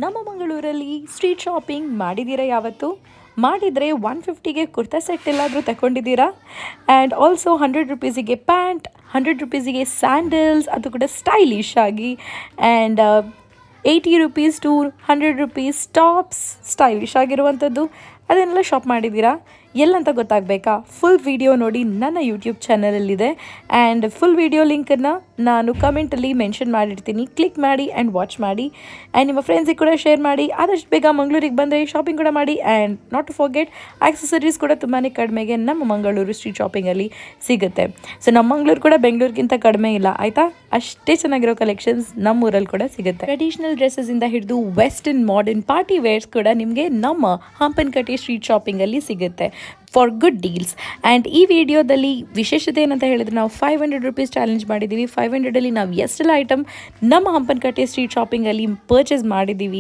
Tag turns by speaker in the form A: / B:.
A: ನಮ್ಮ ಮಂಗಳೂರಲ್ಲಿ street shopping ಮಾಡಿದ್ದೀರಾ ಯಾವತ್ತು? ಮಾಡಿದರೆ 150ಗೆ ಕುರ್ತಾ ಸೆಟ್ ಎಲ್ಲಾದರೂ ತಗೊಂಡಿದ್ದೀರಾ? ಆ್ಯಂಡ್ ಆಲ್ಸೋ 100 ರುಪೀಸಿಗೆ ಪ್ಯಾಂಟ್, 100 ರುಪೀಸಿಗೆ ಸ್ಯಾಂಡಲ್ಸ್, ಅದು ಕೂಡ ಸ್ಟೈಲಿಶ್ ಆಗಿ, and 80 rupees to 100 rupees tops stylish ಆಗಿರುವಂಥದ್ದು ಅದನ್ನೆಲ್ಲ ಶಾಪ್ ಮಾಡಿದ್ದೀರಾ? ಎಲ್ಲಂತ ಗೊತ್ತಾಗಬೇಕಾ? ಫುಲ್ ವಿಡಿಯೋ ನೋಡಿ, ನನ್ನ ಯೂಟ್ಯೂಬ್ ಚಾನಲಲ್ಲಿದೆ. ಆ್ಯಂಡ್ ಫುಲ್ ವಿಡಿಯೋ ಲಿಂಕನ್ನು ನಾನು ಕಮೆಂಟಲ್ಲಿ ಮೆನ್ಷನ್ ಮಾಡಿರ್ತೀನಿ. ಕ್ಲಿಕ್ ಮಾಡಿ ಆ್ಯಂಡ್ ವಾಚ್ ಮಾಡಿ. ಆ್ಯಂಡ್ ನಿಮ್ಮ ಫ್ರೆಂಡ್ಸಿಗೆ ಕೂಡ ಶೇರ್ ಮಾಡಿ. ಆದಷ್ಟು ಬೇಗ ಮಂಗಳೂರಿಗೆ ಬಂದರೆ ಶಾಪಿಂಗ್ ಕೂಡ ಮಾಡಿ. And not to forget, accessories ಕೂಡ ತುಂಬಾ ಕಡಿಮೆಗೆ ನಮ್ಮ ಮಂಗಳೂರು ಸ್ಟ್ರೀಟ್ ಶಾಪಿಂಗಲ್ಲಿ ಸಿಗುತ್ತೆ. ಸೊ ನಮ್ಮ ಮಂಗಳೂರು ಕೂಡ ಬೆಂಗಳೂರಿಗಿಂತ ಕಡಿಮೆ ಇಲ್ಲ, ಆಯಿತಾ? ಅಷ್ಟೇ ಚೆನ್ನಾಗಿರೋ ಕಲೆಕ್ಷನ್ಸ್ ನಮ್ಮೂರಲ್ಲಿ ಕೂಡ ಸಿಗುತ್ತೆ. ಟ್ರೆಡಿಷನಲ್ ಡ್ರೆಸ್ಸಸ್ಸಿಂದ ಹಿಡಿದು ವೆಸ್ಟರ್ನ್ ಮಾಡರ್ನ್ ಪಾರ್ಟಿ ವೇರ್ಸ್ ಕೂಡ ನಿಮಗೆ ನಮ್ಮ ಹಂಪನಕಟ್ಟೆ ಸ್ಟ್ರೀಟ್ ಶಾಪಿಂಗಲ್ಲಿ ಸಿಗುತ್ತೆ ಫಾರ್ ಗುಡ್ ಡೀಲ್ಸ್. ಆ್ಯಂಡ್ ಈ ವಿಡಿಯೋದಲ್ಲಿ ವಿಶೇಷತೆ ಏನಂತ ಹೇಳಿದ್ರೆ, ನಾವು 500 ರುಪೀಸ್ ಚಾಲೆಂಜ್ ಮಾಡಿದ್ದೀವಿ. 500ಅಲ್ಲಿ ನಾವು ಎಷ್ಟೆಲ್ಲ ಐಟಮ್ ನಮ್ಮ ಹಂಪನಕಟ್ಟೆ ಸ್ಟ್ರೀಟ್ ಶಾಪಿಂಗಲ್ಲಿ ಪರ್ಚೇಸ್ ಮಾಡಿದ್ದೀವಿ